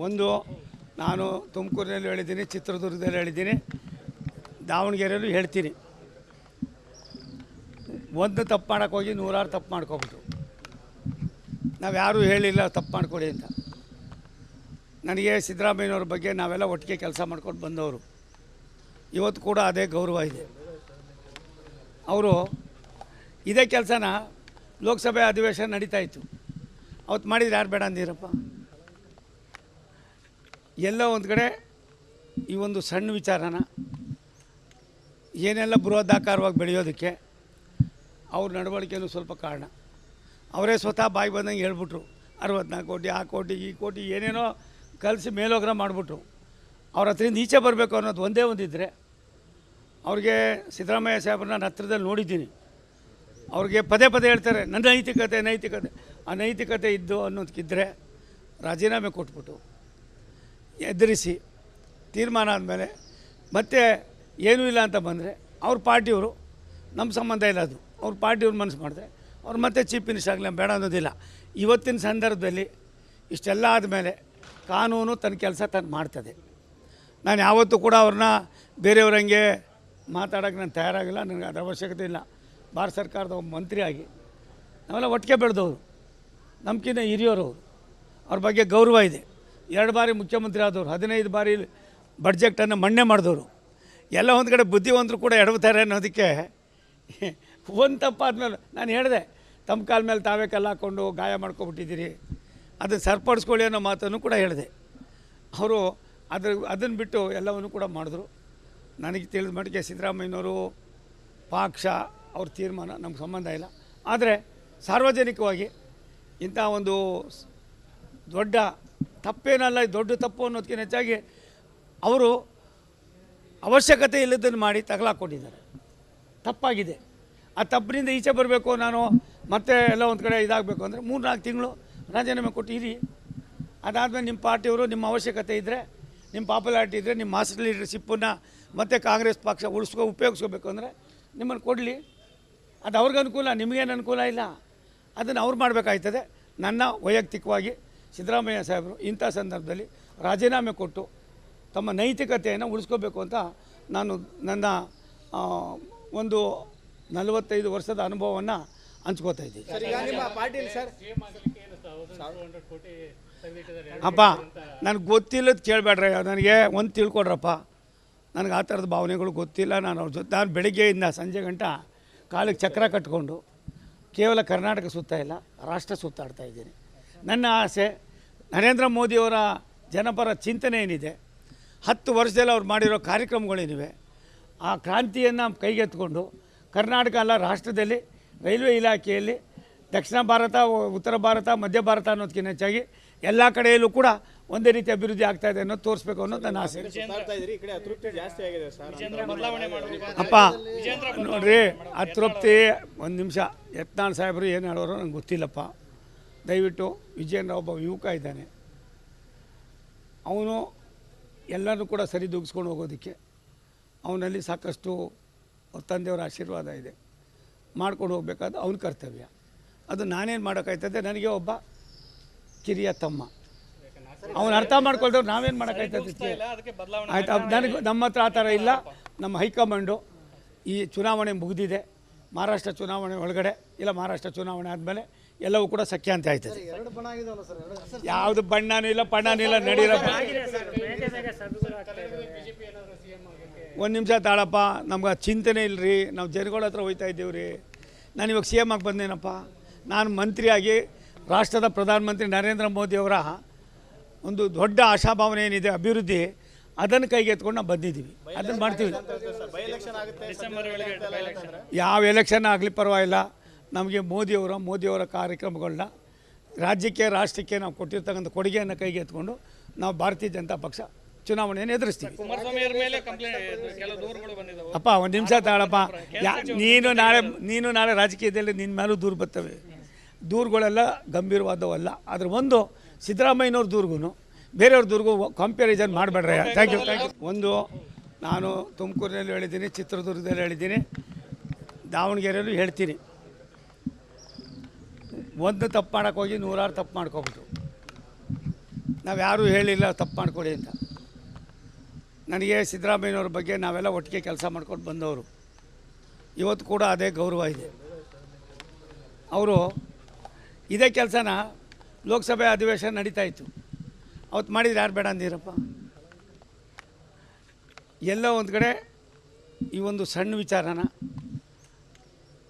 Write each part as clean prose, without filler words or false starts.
ಒಂದು ನಾನು ತುಮಕೂರಿನಲ್ಲಿ ಹೇಳಿದ್ದೀನಿ, ಚಿತ್ರದುರ್ಗದಲ್ಲಿ ಹೇಳಿದ್ದೀನಿ, ದಾವಣಗೆರೆಯಲ್ಲೂ ಹೇಳ್ತೀನಿ. ಒಂದು ತಪ್ಪು ಮಾಡೋಕ್ಕೆ ಹೋಗಿ ನೂರಾರು ತಪ್ಪು ಮಾಡ್ಕೊಬಿಟ್ಟು ನಾವು ಯಾರೂ ಹೇಳಿಲ್ಲ ತಪ್ಪು ಮಾಡ್ಕೊಡಿ ಅಂತ. ನನಗೆ ಸಿದ್ದರಾಮಯ್ಯನವ್ರ ಬಗ್ಗೆ ನಾವೆಲ್ಲ ಒಟ್ಟಿಗೆ ಕೆಲಸ ಮಾಡ್ಕೊಂಡು ಬಂದವರು. ಇವತ್ತು ಕೂಡ ಅದೇ ಗೌರವ ಇದೆ. ಅವರು ಇದೇ ಕೆಲಸನ ಲೋಕಸಭೆ ಅಧಿವೇಶನ ನಡೀತಾ ಇತ್ತು, ಅವತ್ತು ಮಾಡಿದ್ರೆ ಯಾರು ಬೇಡ ಅಂದಿರಪ್ಪ. ಎಲ್ಲೋ ಒಂದು ಕಡೆ ಈ ಒಂದು ಸಣ್ಣ ವಿಚಾರನ ಏನೆಲ್ಲ ಬೃಹದಾಕಾರವಾಗಿ ಬೆಳೆಯೋದಕ್ಕೆ ಅವ್ರ ನಡವಳಿಕೆಯೂ ಸ್ವಲ್ಪ ಕಾರಣ. ಅವರೇ ಸ್ವತಃ ಬಾಯಿ ಬಂದಂಗೆ ಹೇಳ್ಬಿಟ್ರು, 64 ಕೋಟಿ ಆ ಕೋಟಿ ಈ ಕೋಟಿ ಏನೇನೋ ಕಲಿಸಿ ಮೇಲೋಗ್ರ ಮಾಡಿಬಿಟ್ರು. ಅವ್ರ ಹತ್ರಿಂದ ಈಚೆ ಬರಬೇಕು ಅನ್ನೋದು ಒಂದೇ ಒಂದಿದ್ದರೆ, ಅವ್ರಿಗೆ ಸಿದ್ದರಾಮಯ್ಯ ಸಾಹೇಬ್ರನ್ನ ನಾನು ಹತ್ರದಲ್ಲಿ ನೋಡಿದ್ದೀನಿ. ಅವ್ರಿಗೆ ಪದೇ ಪದೇ ಹೇಳ್ತಾರೆ ನನ್ನ ನೈತಿಕತೆ. ಆ ನೈತಿಕತೆ ಇದ್ದು ಅನ್ನೋದಕ್ಕಿದ್ದರೆ ರಾಜೀನಾಮೆ ಕೊಟ್ಬಿಟ್ಟು ಎದುರಿಸಿ ತೀರ್ಮಾನ ಆದಮೇಲೆ ಮತ್ತೆ ಏನೂ ಇಲ್ಲ ಅಂತ ಬಂದರೆ ಅವ್ರ ಪಾರ್ಟಿಯವರು, ನಮ್ಮ ಸಂಬಂಧ ಇಲ್ಲ ಅದು, ಅವ್ರ ಪಾರ್ಟಿಯವ್ರು ಮನಸ್ಸು ಮಾಡಿದ್ರೆ ಅವ್ರು ಮತ್ತೆ ಚೀಫ್ ಮಿನಿಸ್ಟರ್ ಆಗಲಿ ಬೇಡ ಅನ್ನೋದಿಲ್ಲ. ಇವತ್ತಿನ ಸಂದರ್ಭದಲ್ಲಿ ಇಷ್ಟೆಲ್ಲ ಆದಮೇಲೆ ಕಾನೂನು ತನ್ನ ಕೆಲಸ ತಾನು ಮಾಡ್ತದೆ. ನಾನು ಯಾವತ್ತೂ ಕೂಡ ಅವ್ರನ್ನ ಬೇರೆಯವ್ರಂಗೆ ಮಾತಾಡೋಕ್ಕೆ ನಾನು ತಯಾರಾಗಿಲ್ಲ, ನನಗೆ ಅದರ ಅವಶ್ಯಕತೆ ಇಲ್ಲ. ಭಾರತ ಸರ್ಕಾರದ ಒಬ್ಬ ಮಂತ್ರಿಯಾಗಿ ನಾವೆಲ್ಲ ಒಟ್ಟಿಗೆ ಬೆಳೆದವರು, ನಮ್ಗಿಂತ ಹಿರಿಯೋರು. ಅವ್ರ ಬಗ್ಗೆ ಗೌರವ ಇದೆ. 2 ಬಾರಿ ಮುಖ್ಯಮಂತ್ರಿ ಆದವರು, 15 ಬಾರಿ ಬಡ್ಜೆಟನ್ನು ಮಣ್ಣೆ ಮಾಡಿದವರು. ಎಲ್ಲ ಒಂದು ಕಡೆ ಬುದ್ಧಿವಂತರು ಕೂಡ ಎಡವ್ತಾರೆ ಅನ್ನೋದಕ್ಕೆ ಒಂದು ತಪ್ಪಾದ್ಮೇಲೆ ನಾನು ಹೇಳಿದೆ, ತಮ್ಮ ಕಾಲ ಮೇಲೆ ತಾವೇ ಕಲ್ಲು ಹಾಕ್ಕೊಂಡು ಗಾಯ ಮಾಡ್ಕೊಬಿಟ್ಟಿದ್ದೀರಿ, ಅದನ್ನು ಸರಿಪಡಿಸ್ಕೊಳ್ಳಿ ಅನ್ನೋ ಮಾತನ್ನು ಕೂಡ ಹೇಳಿದೆ. ಅವರು ಅದನ್ನು ಬಿಟ್ಟು ಎಲ್ಲವನ್ನು ಕೂಡ ಮಾಡಿದ್ರು. ನನಗೆ ತಿಳಿದ ಮಟ್ಟಿಗೆ ಸಿದ್ದರಾಮಯ್ಯನವರು ಪಕ್ಷ ಅವ್ರ ತೀರ್ಮಾನ ನಮ್ಗೆ ಸಂಬಂಧ ಇಲ್ಲ. ಆದರೆ ಸಾರ್ವಜನಿಕವಾಗಿ ಇಂಥ ಒಂದು ದೊಡ್ಡ ತಪ್ಪೇನಲ್ಲ, ದೊಡ್ಡ ತಪ್ಪು ಅನ್ನೋದಕ್ಕಿಂತ ಹೆಚ್ಚಾಗಿ ಅವರು ಅವಶ್ಯಕತೆ ಇಲ್ಲದನ್ನು ಮಾಡಿ ತಗಲಾಕೊಂಡಿದ್ದಾರೆ. ತಪ್ಪಾಗಿದೆ. ಆ ತಪ್ಪಿನಿಂದ ಈಚೆ ಬರಬೇಕು, ನಾನು ಮತ್ತೆ ಎಲ್ಲ ಒಂದು ಕಡೆ ಇದಾಗಬೇಕು ಅಂದರೆ 3-4 ತಿಂಗಳು ರಾಜೀನಾಮೆ ಕೊಟ್ಟು ಇರಿ. ಅದಾದಮೇಲೆ ನಿಮ್ಮ ಪಾರ್ಟಿಯವರು ನಿಮ್ಮ ಅವಶ್ಯಕತೆ ಇದ್ದರೆ, ನಿಮ್ಮ ಪಾಪ್ಯುಲಾರಿಟಿ ಇದ್ದರೆ, ನಿಮ್ಮ ಮಾಸ್ ಲೀಡರ್ಶಿಪ್ಪನ್ನು ಮತ್ತು ಕಾಂಗ್ರೆಸ್ ಪಕ್ಷ ಉಪಯೋಗಿಸ್ಕೋಬೇಕು ಅಂದರೆ ನಿಮ್ಮನ್ನು ಕೊಡಲಿ. ಅದು ಅವ್ರಿಗೆ ಅನುಕೂಲ, ನಿಮಗೇನು ಅನುಕೂಲ ಇಲ್ಲ. ಅದನ್ನು ಅವ್ರು ಮಾಡಬೇಕಾಯ್ತದೆ. ನನ್ನ ವೈಯಕ್ತಿಕವಾಗಿ ಸಿದ್ದರಾಮಯ್ಯ ಸಾಹೇಬರು ಇಂಥ ಸಂದರ್ಭದಲ್ಲಿ ರಾಜೀನಾಮೆ ಕೊಟ್ಟು ತಮ್ಮ ನೈತಿಕತೆಯನ್ನು ಉಳಿಸ್ಕೋಬೇಕು ಅಂತ ನಾನು ನನ್ನ ಒಂದು 45 ವರ್ಷದ ಅನುಭವವನ್ನು ಹಂಚ್ಕೋತಾ ಇದ್ದೀನಿ. ಅಪ್ಪ ನನಗೆ ಗೊತ್ತಿಲ್ಲದ ಕೇಳಬೇಡ್ರಿ, ನನಗೆ ಒಂದು ತಿಳ್ಕೊಡ್ರಪ್ಪ. ನನಗೆ ಆ ಥರದ ಭಾವನೆಗಳು ಗೊತ್ತಿಲ್ಲ. ನಾನು ಅವ್ರ ಜೊತೆ ನಾನು ಬೆಳಗ್ಗೆಯಿಂದ ಸಂಜೆ ಗಂಟ ಕಾಲಿಗೆ ಚಕ್ರ ಕಟ್ಕೊಂಡು ಕೇವಲ ಕರ್ನಾಟಕ ಸುತ್ತಾ ಇಲ್ಲ, ರಾಷ್ಟ್ರ ಸುತ್ತಾಡ್ತಾ ಇದ್ದೀನಿ. ನನ್ನ ಆಸೆ ನರೇಂದ್ರ ಮೋದಿಯವರ ಜನಪರ ಚಿಂತನೆ ಏನಿದೆ, 10 ವರ್ಷದಲ್ಲಿ ಅವ್ರು ಮಾಡಿರೋ ಕಾರ್ಯಕ್ರಮಗಳೇನಿವೆ, ಆ ಕ್ರಾಂತಿಯನ್ನು ಕೈಗೆತ್ತಿಕೊಂಡು ಕರ್ನಾಟಕ ಅಲ್ಲ ರಾಷ್ಟ್ರದಲ್ಲಿ ರೈಲ್ವೆ ಇಲಾಖೆಯಲ್ಲಿ ದಕ್ಷಿಣ ಭಾರತ, ಉತ್ತರ ಭಾರತ, ಮಧ್ಯ ಭಾರತ ಅನ್ನೋದಕ್ಕಿಂತ ಹೆಚ್ಚಾಗಿ ಎಲ್ಲ ಕಡೆಯಲ್ಲೂ ಕೂಡ ಒಂದೇ ರೀತಿ ಅಭಿವೃದ್ಧಿ ಆಗ್ತಾ ಇದೆ ಅನ್ನೋದು ತೋರಿಸ್ಬೇಕು ಅನ್ನೋದು ನನ್ನ ಆಸೆ. ಅಪ್ಪ ನೋಡ್ರಿ, ಅತೃಪ್ತಿ ಒಂದು ನಿಮಿಷ. ಯತ್ನಾಳ್ ಸಾಹೇಬರು ಏನು ಹೇಳೋರು ನಂಗೆ ಗೊತ್ತಿಲ್ಲಪ್ಪ. ದಯವಿಟ್ಟು ವಿಜೇಂದ್ರ ಒಬ್ಬ ಯುವಕ ಇದ್ದಾನೆ, ಅವನು ಎಲ್ಲರೂ ಕೂಡ ಸರಿದೂಗಿಸ್ಕೊಂಡು ಹೋಗೋದಕ್ಕೆ ಅವನಲ್ಲಿ ಸಾಕಷ್ಟು ಅವ್ರ ತಂದೆಯವರ ಆಶೀರ್ವಾದ ಇದೆ. ಮಾಡ್ಕೊಂಡು ಹೋಗ್ಬೇಕಾದ ಅವನ ಕರ್ತವ್ಯ. ಅದು ನಾನೇನು ಮಾಡೋಕ್ಕಾಯ್ತದೆ, ನನಗೆ ಒಬ್ಬ ಕಿರಿಯ ತಮ್ಮ, ಅವನು ಅರ್ಥ ಮಾಡ್ಕೊಳ್ದವ್ರು ನಾವೇನು ಮಾಡೋಕ್ಕಾಯ್ತದೆ ಆಯ್ತು. ನನಗೆ ನಮ್ಮ ಹತ್ರ ಆ ಥರ ಇಲ್ಲ. ನಮ್ಮ ಹೈಕಮಾಂಡು ಈ ಚುನಾವಣೆ ಮುಗಿದಿದೆ, ಮಹಾರಾಷ್ಟ್ರ ಚುನಾವಣೆ ಒಳಗಡೆ ಇಲ್ಲ ಮಹಾರಾಷ್ಟ್ರ ಚುನಾವಣೆ ಆದಮೇಲೆ ಎಲ್ಲವೂ ಕೂಡ ಸಖ್ಯ ಅಂತ ಆಯ್ತದೆ. ಯಾವುದು ಬಣ್ಣನೂ ಇಲ್ಲ ಪಣ್ಣನೂ ಇಲ್ಲ, ನಡೀರಪ್ಪ. ಒಂದು ನಿಮಿಷ ತಾಳಪ್ಪ, ನಮ್ಗೆ ಚಿಂತನೆ ಇಲ್ಲರಿ, ನಾವು ಜನಗಳ ಹತ್ರ ಹೋಗ್ತಾ ಇದ್ದೀವ್ರಿ. ನಾನು ಇವಾಗ CM ಆಗಿ ಬಂದೇನಪ್ಪ. ನಾನು ಮಂತ್ರಿಯಾಗಿ ರಾಷ್ಟ್ರದ ಪ್ರಧಾನಮಂತ್ರಿ ನರೇಂದ್ರ ಮೋದಿಯವರ ಒಂದು ದೊಡ್ಡ ಆಶಾಭಾವನೆ ಏನಿದೆ ಅಭಿವೃದ್ಧಿ, ಅದನ್ನು ಕೈಗೆತ್ಕೊಂಡು ನಾವು ಬಂದಿದ್ದೀವಿ, ಅದನ್ನು ಮಾಡ್ತೀವಿ. ಯಾವ ಎಲೆಕ್ಷನ್ ಆಗಲಿ ಪರವಾಗಿಲ್ಲ, ನಮಗೆ ಮೋದಿಯವರ ಕಾರ್ಯಕ್ರಮಗಳನ್ನ ರಾಜ್ಯಕ್ಕೆ ರಾಷ್ಟ್ರಕ್ಕೆ ನಾವು ಕೊಟ್ಟಿರ್ತಕ್ಕಂಥ ಕೊಡುಗೆಯನ್ನು ಕೈಗೆ ಎತ್ಕೊಂಡು ನಾವು ಭಾರತೀಯ ಜನತಾ ಪಕ್ಷ ಚುನಾವಣೆಯನ್ನು ಎದುರಿಸ್ತೀವಿ. ಅಪ್ಪ ಒಂದು ನಿಮಿಷ ತಾಳಪ್ಪ. ನೀನು ನಾಳೆ ರಾಜಕೀಯದಲ್ಲಿ ನಿನ್ನ ಮೇಲೂ ದೂರು ಬರ್ತವೆ. ದೂರುಗಳೆಲ್ಲ ಗಂಭೀರವಾದವಲ್ಲ. ಆದರೆ ಒಂದು ಸಿದ್ದರಾಮಯ್ಯನವ್ರ ದೂರಿಗೂ ಬೇರೆಯವ್ರ ದೂರಿಗೂ ಕಂಪ್ಯಾರಿಸನ್ ಮಾಡಬೇಡ್ರಿ. Thank you. ಒಂದು ನಾನು ತುಮಕೂರಿನಲ್ಲಿ ಹೇಳಿದ್ದೀನಿ, ಚಿತ್ರದುರ್ಗದಲ್ಲಿ ಹೇಳಿದ್ದೀನಿ, ದಾವಣಗೆರೆಯಲ್ಲೂ ಹೇಳ್ತೀನಿ. ಒಂದು ತಪ್ಪು ಮಾಡೋಕ್ಕೆ ಹೋಗಿ ನೂರಾರು ತಪ್ಪು ಮಾಡ್ಕೊಬಿಟ್ರು. ನಾವು ಯಾರೂ ಹೇಳಿಲ್ಲ ತಪ್ಪು ಮಾಡಿಕೊಡಿ ಅಂತ. ನನಗೆ ಸಿದ್ದರಾಮಯ್ಯನವ್ರ ಬಗ್ಗೆ ನಾವೆಲ್ಲ ಒಟ್ಟಿಗೆ ಕೆಲಸ ಮಾಡ್ಕೊಂಡು ಬಂದವರು. ಇವತ್ತು ಕೂಡ ಅದೇ ಗೌರವ ಇದೆ. ಅವರು ಇದೇ ಕೆಲಸನ ಲೋಕಸಭೆ ಅಧಿವೇಶನ ನಡೀತಾ ಇತ್ತು, ಅವತ್ತು ಮಾಡಿದ್ರೆ ಯಾರು ಬೇಡ ಅಂದಿರಪ್ಪ. ಎಲ್ಲೋ ಒಂದು ಕಡೆ ಈ ಒಂದು ಸಣ್ಣ ವಿಚಾರನ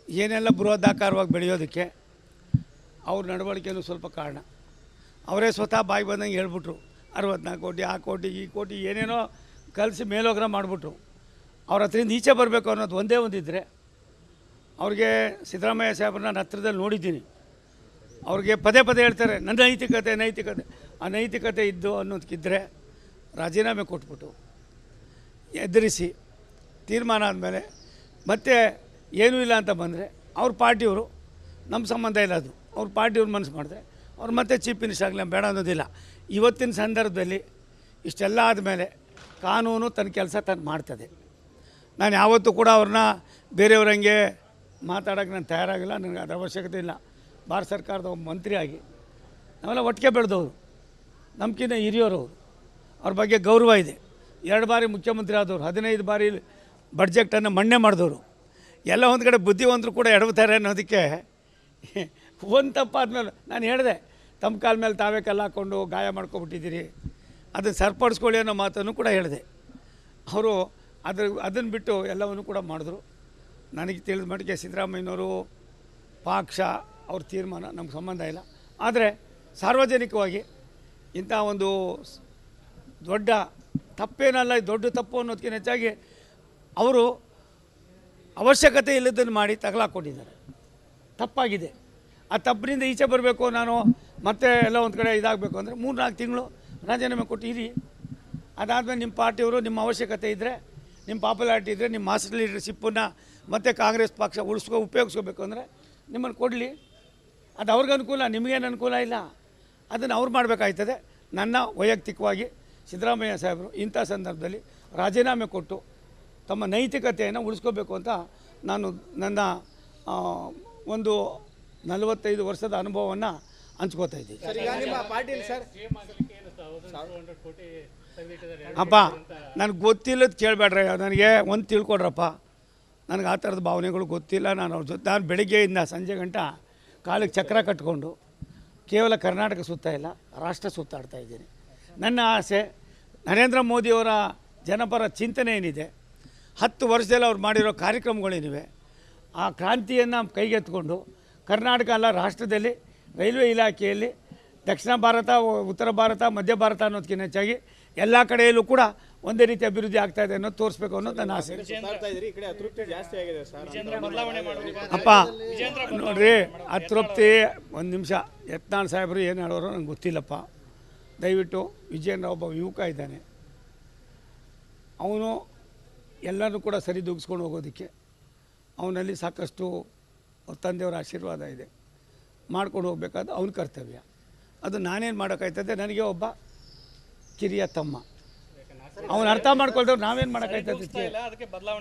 ಏನೆಲ್ಲ ಬೃಹದಾಕಾರವಾಗಿ ಬೆಳೆಯೋದಕ್ಕೆ ಅವ್ರ ನಡವಳಿಕೆಯೂ ಸ್ವಲ್ಪ ಕಾರಣ. ಅವರೇ ಸ್ವತಃ ಬಾಯಿ ಬಂದಂಗೆ ಹೇಳ್ಬಿಟ್ರು, 64 ಕೋಟಿ ಆ ಕೋಟಿ ಈ ಕೋಟಿ ಏನೇನೋ ಕಲಿಸಿ ಮೇಲೋಗ್ರ ಮಾಡಿಬಿಟ್ರು. ಅವ್ರ ಹತ್ರಿಂದ ಈಚೆ ಬರಬೇಕು ಅನ್ನೋದು ಒಂದೇ ಒಂದಿದ್ದರೆ, ಅವ್ರಿಗೆ ಸಿದ್ದರಾಮಯ್ಯ ಸಾಹೇಬ್ರನ್ನ ನಾನು ಹತ್ರದಲ್ಲಿ ನೋಡಿದ್ದೀನಿ. ಅವ್ರಿಗೆ ಪದೇ ಪದೇ ಹೇಳ್ತಾರೆ ನನ್ನ ನೈತಿಕತೆ ನೈತಿಕತೆ. ಆ ನೈತಿಕತೆ ಇದ್ದು ಅನ್ನೋದಕ್ಕಿದ್ದರೆ ರಾಜೀನಾಮೆ ಕೊಟ್ಬಿಟ್ಟು ಎದುರಿಸಿ ತೀರ್ಮಾನ ಆದಮೇಲೆ ಮತ್ತೆ ಏನೂ ಇಲ್ಲ ಅಂತ ಬಂದರೆ ಅವ್ರ ಪಾರ್ಟಿಯವರು, ನಮ್ಮ ಸಂಬಂಧ ಇಲ್ಲ ಅದು, ಅವ್ರ ಪಾರ್ಟಿಯವ್ರು ಮನಸ್ಸು ಮಾಡಿದ್ರೆ ಅವ್ರು ಮತ್ತೆ ಚೀಫ್ ಮಿನಿಸ್ಟರ್ ಆಗಲಿ ಬೇಡ ಅನ್ನೋದಿಲ್ಲ. ಇವತ್ತಿನ ಸಂದರ್ಭದಲ್ಲಿ ಇಷ್ಟೆಲ್ಲ ಆದಮೇಲೆ ಕಾನೂನು ತನ್ನ ಕೆಲಸ ತಾನು ಮಾಡ್ತದೆ. ನಾನು ಯಾವತ್ತೂ ಕೂಡ ಅವ್ರನ್ನ ಬೇರೆಯವ್ರಂಗೆ ಮಾತಾಡೋಕ್ಕೆ ನಾನು ತಯಾರಾಗಿಲ್ಲ, ನನಗೆ ಅದರ ಅವಶ್ಯಕತೆ ಇಲ್ಲ. ಭಾರತ ಸರ್ಕಾರದ ಒಬ್ಬ ಮಂತ್ರಿಯಾಗಿ ನಾವೆಲ್ಲ ಒಟ್ಟಿಗೆ ಬೆಳೆದವರು, ನಮ್ಗಿಂತ ಹಿರಿಯೋರವರು, ಅವ್ರ ಬಗ್ಗೆ ಗೌರವ ಇದೆ. 2 ಬಾರಿ ಮುಖ್ಯಮಂತ್ರಿ ಆದವರು, 15 ಬಾರಿ ಬಡ್ಜೆಟನ್ನು ಮಣ್ಣೆ ಮಾಡಿದವರು. ಎಲ್ಲ ಒಂದು ಕಡೆ ಬುದ್ಧಿವಂತರು ಕೂಡ ಎಡವ್ತಾರೆ ಅನ್ನೋದಕ್ಕೆ ಒಂದು ತಪ್ಪಾದ್ಮೇಲೆ ನಾನು ಹೇಳಿದೆ, ತಮ್ಮ ಕಾಲ ಮೇಲೆ ತಾವೇ ಕಲ್ಲು ಹಾಕ್ಕೊಂಡು ಗಾಯ ಮಾಡ್ಕೊಬಿಟ್ಟಿದ್ದೀರಿ, ಅದನ್ನು ಸರಿಪಡಿಸ್ಕೊಳ್ಳಿ ಅನ್ನೋ ಮಾತನ್ನು ಕೂಡ ಹೇಳಿದೆ. ಅವರು ಅದನ್ನು ಬಿಟ್ಟು ಎಲ್ಲವನ್ನು ಕೂಡ ಮಾಡಿದ್ರು. ನನಗೆ ತಿಳಿದ ಮಟ್ಟಿಗೆ ಸಿದ್ದರಾಮಯ್ಯನವರು ಪಕ್ಷ ಅವ್ರ ತೀರ್ಮಾನ ನಮ್ಗೆ ಸಂಬಂಧ ಇಲ್ಲ. ಆದರೆ ಸಾರ್ವಜನಿಕವಾಗಿ ಇಂಥ ಒಂದು ದೊಡ್ಡ ತಪ್ಪೇನಲ್ಲ, ದೊಡ್ಡ ತಪ್ಪು ಅನ್ನೋದಕ್ಕಿಂತ ಹೆಚ್ಚಾಗಿ ಅವರು ಅವಶ್ಯಕತೆ ಇಲ್ಲದನ್ನು ಮಾಡಿ ತಗಲಾಕೊಂಡಿದ್ದಾರೆ. ತಪ್ಪಾಗಿದೆ. ಆ ತಪ್ಪಿನಿಂದ ಈಚೆ ಬರಬೇಕು, ನಾನು ಮತ್ತೆ ಎಲ್ಲ ಒಂದು ಕಡೆ ಇದಾಗಬೇಕು ಅಂದರೆ 3-4 ತಿಂಗಳು ರಾಜೀನಾಮೆ ಕೊಟ್ಟು ಇರಿ. ಅದಾದಮೇಲೆ ನಿಮ್ಮ ಪಾರ್ಟಿಯವರು ನಿಮ್ಮ ಅವಶ್ಯಕತೆ ಇದ್ದರೆ, ನಿಮ್ಮ ಪಾಪ್ಯುಲಾರಿಟಿ ಇದ್ದರೆ, ನಿಮ್ಮ ಮಾಸ್ ಲೀಡರ್ಶಿಪ್ಪನ್ನು ಮತ್ತು ಕಾಂಗ್ರೆಸ್ ಪಕ್ಷ ಉಪಯೋಗಿಸ್ಕೋಬೇಕು ಅಂದರೆ ನಿಮ್ಮನ್ನು ಕೊಡಲಿ. ಅದು ಅವ್ರಿಗೆ ಅನುಕೂಲ, ನಿಮಗೇನು ಅನುಕೂಲ ಇಲ್ಲ. ಅದನ್ನು ಅವ್ರು ಮಾಡಬೇಕಾಯ್ತದೆ. ನನ್ನ ವೈಯಕ್ತಿಕವಾಗಿ ಸಿದ್ದರಾಮಯ್ಯ ಸಾಹೇಬರು ಇಂಥ ಸಂದರ್ಭದಲ್ಲಿ ರಾಜೀನಾಮೆ ಕೊಟ್ಟು ತಮ್ಮ ನೈತಿಕತೆಯನ್ನು ಉಳಿಸ್ಕೋಬೇಕು ಅಂತ ನಾನು ನನ್ನ ಒಂದು 45 ವರ್ಷದ ಅನುಭವವನ್ನು ಹಂಚ್ಕೋತಾ ಇದ್ದೀನಿ. ಅಪ್ಪ ನನಗೆ ಗೊತ್ತಿಲ್ಲದ ಕೇಳಬೇಡ್ರಿ, ನನಗೆ ಒಂದು ತಿಳ್ಕೊಡ್ರಪ್ಪ. ನನಗೆ ಆ ಥರದ ಭಾವನೆಗಳು ಗೊತ್ತಿಲ್ಲ. ನಾನು ಅವ್ರ ಜೊತೆ ನಾನು ಬೆಳಗ್ಗೆಯಿಂದ ಸಂಜೆ ಗಂಟ ಕಾಲಿಗೆ ಚಕ್ರ ಕಟ್ಕೊಂಡು ಕೇವಲ ಕರ್ನಾಟಕ ಸುತ್ತಾ ಇಲ್ಲ, ರಾಷ್ಟ್ರ ಸುತ್ತಾಡ್ತಾ ಇದ್ದೀನಿ. ನನ್ನ ಆಸೆ ನರೇಂದ್ರ ಮೋದಿಯವರ ಜನಪರ ಚಿಂತನೆ ಏನಿದೆ, 10 ವರ್ಷದಲ್ಲಿ ಅವ್ರು ಮಾಡಿರೋ ಕಾರ್ಯಕ್ರಮಗಳೇನಿವೆ, ಆ ಕ್ರಾಂತಿಯನ್ನು ಕೈಗೆತ್ತಿಕೊಂಡು ಕರ್ನಾಟಕ ಅಲ್ಲ ರಾಷ್ಟ್ರದಲ್ಲಿ ರೈಲ್ವೆ ಇಲಾಖೆಯಲ್ಲಿ ದಕ್ಷಿಣ ಭಾರತ, ಉತ್ತರ ಭಾರತ, ಮಧ್ಯ ಭಾರತ ಅನ್ನೋದಕ್ಕಿಂತ ಹೆಚ್ಚಾಗಿ ಎಲ್ಲ ಕಡೆಯಲ್ಲೂ ಕೂಡ ಒಂದೇ ರೀತಿ ಅಭಿವೃದ್ಧಿ ಆಗ್ತಾ ಇದೆ ಅನ್ನೋದು ತೋರಿಸ್ಬೇಕು ಅನ್ನೋದು ನನ್ನ ಆಸೆ. ಅಪ್ಪ ನೋಡ್ರಿ, ಅತೃಪ್ತಿ ಒಂದು ನಿಮಿಷ. ಯತ್ನಾಳ್ ಸಾಹೇಬರು ಏನು ಹೇಳೋರು ನಂಗೆ ಗೊತ್ತಿಲ್ಲಪ್ಪ. ದಯವಿಟ್ಟು ವಿಜಯೇಂದ್ರ ಒಬ್ಬ ಯುವಕ ಇದ್ದಾನೆ, ಅವನು ಎಲ್ಲರೂ ಕೂಡ ಸರಿದೂಗಿಸ್ಕೊಂಡು ಹೋಗೋದಕ್ಕೆ ಅವನಲ್ಲಿ ಸಾಕಷ್ಟು ತಂದೆಯವರ ಆಶೀರ್ವಾದ ಇದೆ, ಮಾಡ್ಕೊಂಡು ಹೋಗ್ಬೇಕಾದ ಅವನ ಕರ್ತವ್ಯ. ಅದು ನಾನೇನು ಮಾಡೋಕ್ಕಾಯ್ತದೆ, ನನಗೆ ಒಬ್ಬ ಕಿರಿಯ ತಮ್ಮ, ಅವನು ಅರ್ಥ ಮಾಡ್ಕೊಳ್ದವ್ರು ನಾವೇನು ಮಾಡೋಕ್ಕಾಯ್ತದೆ.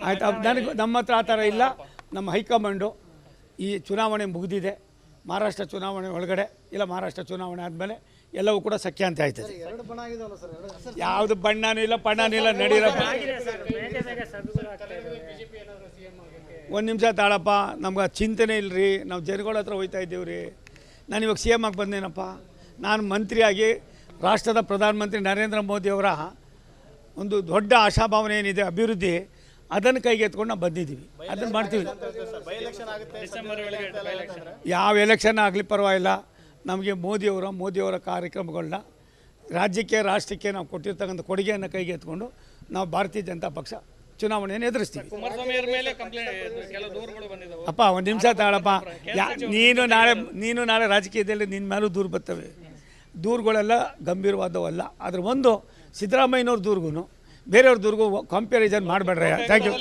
ಆಯ್ತು, ನನಗೆ ನಮ್ಮ ಹತ್ರ ಆ ಥರ ಇಲ್ಲ. ನಮ್ಮ ಹೈಕಮಾಂಡು ಈ ಚುನಾವಣೆ ಮುಗಿದಿದೆ, ಮಹಾರಾಷ್ಟ್ರ ಚುನಾವಣೆ ಒಳಗಡೆ ಇಲ್ಲ ಮಹಾರಾಷ್ಟ್ರ ಚುನಾವಣೆ ಆದಮೇಲೆ ಎಲ್ಲವೂ ಕೂಡ ಸಖ್ಯ ಅಂತ ಆಯ್ತದೆ. ಯಾವುದು ಬಣ್ಣನೂ ಇಲ್ಲ ಪಣ್ಣನೂ ಇಲ್ಲ, ನಡೀರಪ್ಪ. ಒಂದು ನಿಮಿಷ ತಾಳಪ್ಪ, ನಮ್ಗೆ ಚಿಂತನೆ ಇಲ್ಲರಿ, ನಾವು ಜನಗಳ ಹತ್ರ ಹೋಗ್ತಾ ಇದ್ದೀವಿ ರೀ. ನಾನು ಇವಾಗ CM ಆಗಿ ಬಂದೇನಪ್ಪ. ನಾನು ಮಂತ್ರಿಯಾಗಿ ರಾಷ್ಟ್ರದ ಪ್ರಧಾನಮಂತ್ರಿ ನರೇಂದ್ರ ಮೋದಿಯವರ ಒಂದು ದೊಡ್ಡ ಆಶಾಭಾವನೆ ಏನಿದೆ ಅಭಿವೃದ್ಧಿ, ಅದನ್ನು ಕೈಗೆತ್ಕೊಂಡು ನಾವು ಬಂದಿದ್ದೀವಿ, ಅದನ್ನು ಮಾಡ್ತೀವಿ. ಯಾವ ಎಲೆಕ್ಷನ್ ಆಗಲಿ ಪರವಾಗಿಲ್ಲ, ನಮಗೆ ಮೋದಿಯವರ ಕಾರ್ಯಕ್ರಮಗಳನ್ನ ರಾಜ್ಯಕ್ಕೆ ರಾಷ್ಟ್ರಕ್ಕೆ ನಾವು ಕೊಟ್ಟಿರ್ತಕ್ಕಂಥ ಕೊಡುಗೆಯನ್ನು ಕೈಗೆತ್ಕೊಂಡು ನಾವು ಭಾರತೀಯ ಜನತಾ ಪಕ್ಷ ಚುನಾವಣೆಯನ್ನು ಎದುರಿಸ್ತೀವಿ. ಅಪ್ಪ ಒಂದು ನಿಮಿಷ ತಾಳಪ್ಪ. ನೀನು ನಾಳೆ ರಾಜಕೀಯದಲ್ಲಿ ನಿನ್ನ ಮೇಲೂ ದೂರು ಬರ್ತವೆ. ದೂರುಗಳೆಲ್ಲ ಗಂಭೀರವಾದವಲ್ಲ. ಅದ್ರ ಒಂದು ಸಿದ್ದರಾಮಯ್ಯನವ್ರ ದೂರ್ಗೂ ಬೇರೆಯವ್ರ ದೂರ್ಗೂ ಕಂಪ್ಯಾರಿಸನ್ ಮಾಡಬೇಡ್ರಯ್ಯ. Thank you.